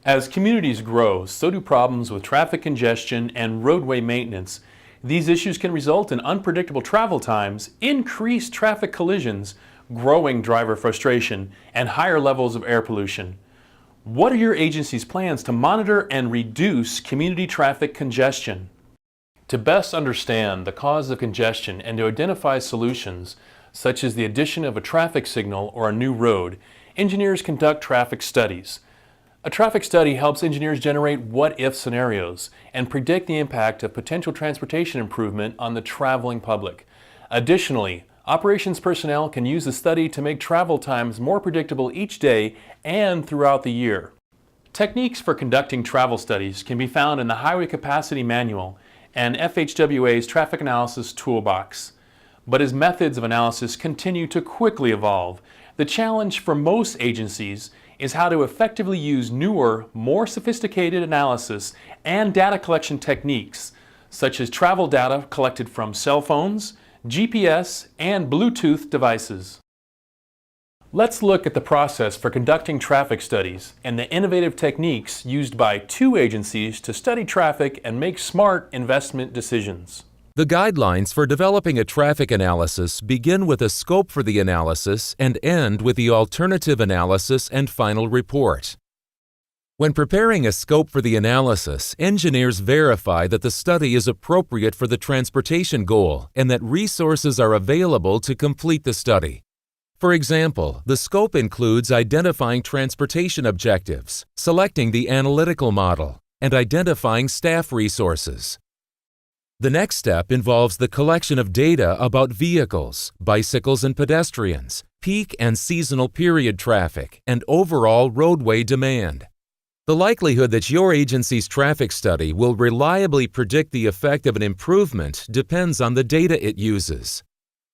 As communities grow, so do problems with traffic congestion and roadway maintenance. These issues can result in unpredictable travel times, increased traffic collisions, growing driver frustration, and higher levels of air pollution. What are your agency's plans to monitor and reduce community traffic congestion? To best understand the cause of congestion and to identify solutions, such as the addition of a traffic signal or a new road, engineers conduct traffic studies. A traffic study helps engineers generate what-if scenarios and predict the impact of potential transportation improvement on the traveling public. Additionally, operations personnel can use the study to make travel times more predictable each day and throughout the year. Techniques for conducting travel studies can be found in the Highway Capacity Manual and FHWA's Traffic Analysis Toolbox. But as methods of analysis continue to quickly evolve, the challenge for most agencies is how to effectively use newer, more sophisticated analysis and data collection techniques, such as travel data collected from cell phones, GPS, and Bluetooth devices. Let's look at the process for conducting traffic studies and the innovative techniques used by two agencies to study traffic and make smart investment decisions. The guidelines for developing a traffic analysis begin with a scope for the analysis and end with the alternative analysis and final report. When preparing a scope for the analysis, engineers verify that the study is appropriate for the transportation goal and that resources are available to complete the study. For example, the scope includes identifying transportation objectives, selecting the analytical model, and identifying staff resources. The next step involves the collection of data about vehicles, bicycles and pedestrians, peak and seasonal period traffic, and overall roadway demand. The likelihood that your agency's traffic study will reliably predict the effect of an improvement depends on the data it uses.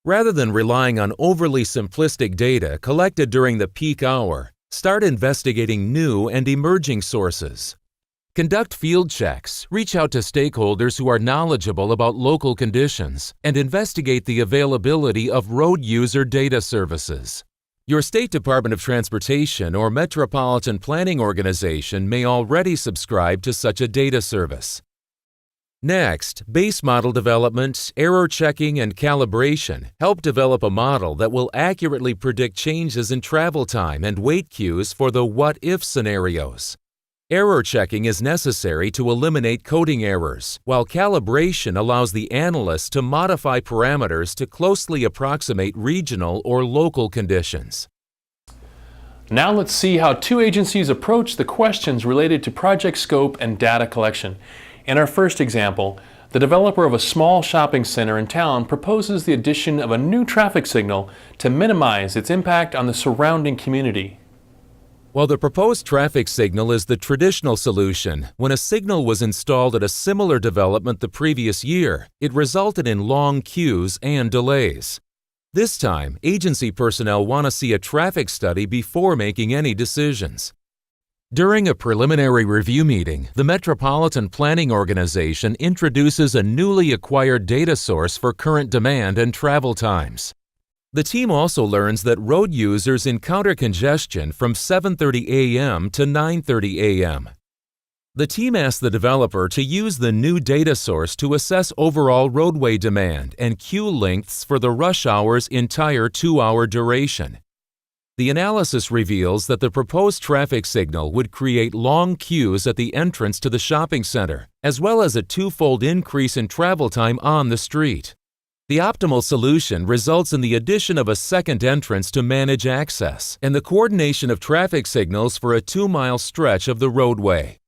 Rather than relying on overly simplistic data collected during the peak hour, start investigating new and emerging sources. Conduct field checks, reach out to stakeholders who are knowledgeable about local conditions, and investigate the availability of road user data services. Your State Department of Transportation or Metropolitan Planning Organization may already subscribe to such a data service. Next, base model development, error checking, and calibration help develop a model that will accurately predict changes in travel time and wait queues for the what-if scenarios. Error checking is necessary to eliminate coding errors, while calibration allows the analyst to modify parameters to closely approximate regional or local conditions. Now let's see how two agencies approach the questions related to project scope and data collection. In our first example, the developer of a small shopping center in town proposes the addition of a new traffic signal to minimize its impact on the surrounding community. While the proposed traffic signal is the traditional solution, when a signal was installed at a similar development the previous year, it resulted in long queues and delays. This time, agency personnel want to see a traffic study before making any decisions. During a preliminary review meeting, the Metropolitan Planning Organization introduces a newly acquired data source for current demand and travel times. The team also learns that road users encounter congestion from 7:30 a.m. to 9:30 a.m. The team asked the developer to use the new data source to assess overall roadway demand and queue lengths for the rush hour's entire 2-hour duration. The analysis reveals that the proposed traffic signal would create long queues at the entrance to the shopping center, as well as a twofold increase in travel time on the street. The optimal solution results in the addition of a second entrance to manage access and the coordination of traffic signals for a 2-mile stretch of the roadway.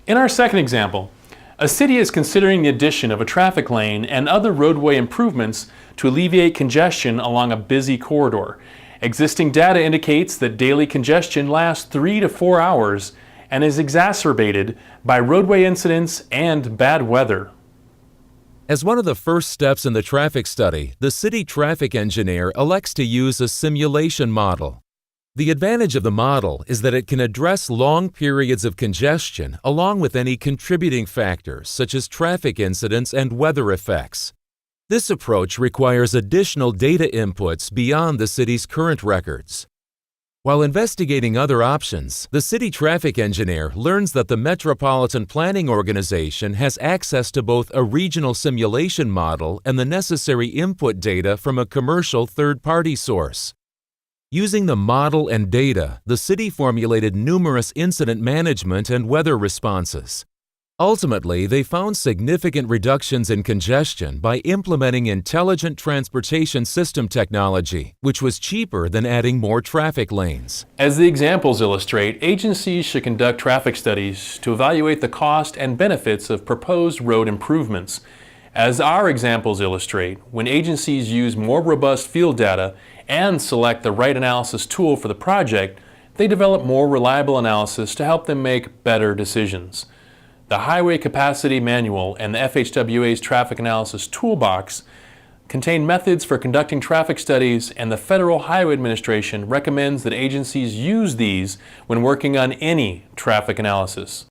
In our second example, a city is considering the addition of a traffic lane and other roadway improvements to alleviate congestion along a busy corridor. Existing data indicates that daily congestion lasts 3 to 4 hours and is exacerbated by roadway incidents and bad weather. As one of the first steps in the traffic study, the city traffic engineer elects to use a simulation model. The advantage of the model is that it can address long periods of congestion along with any contributing factors such as traffic incidents and weather effects. This approach requires additional data inputs beyond the city's current records. While investigating other options, the city traffic engineer learns that the Metropolitan Planning Organization has access to both a regional simulation model and the necessary input data from a commercial third-party source. Using the model and data, the city formulated numerous incident management and weather responses. Ultimately, they found significant reductions in congestion by implementing intelligent transportation system technology, which was cheaper than adding more traffic lanes. As the examples illustrate, agencies should conduct traffic studies to evaluate the cost and benefits of proposed road improvements. As our examples illustrate, when agencies use more robust field data and select the right analysis tool for the project, they develop more reliable analysis to help them make better decisions. The Highway Capacity Manual and the FHWA's Traffic Analysis Toolbox contain methods for conducting traffic studies, and the Federal Highway Administration recommends that agencies use these when working on any traffic analysis.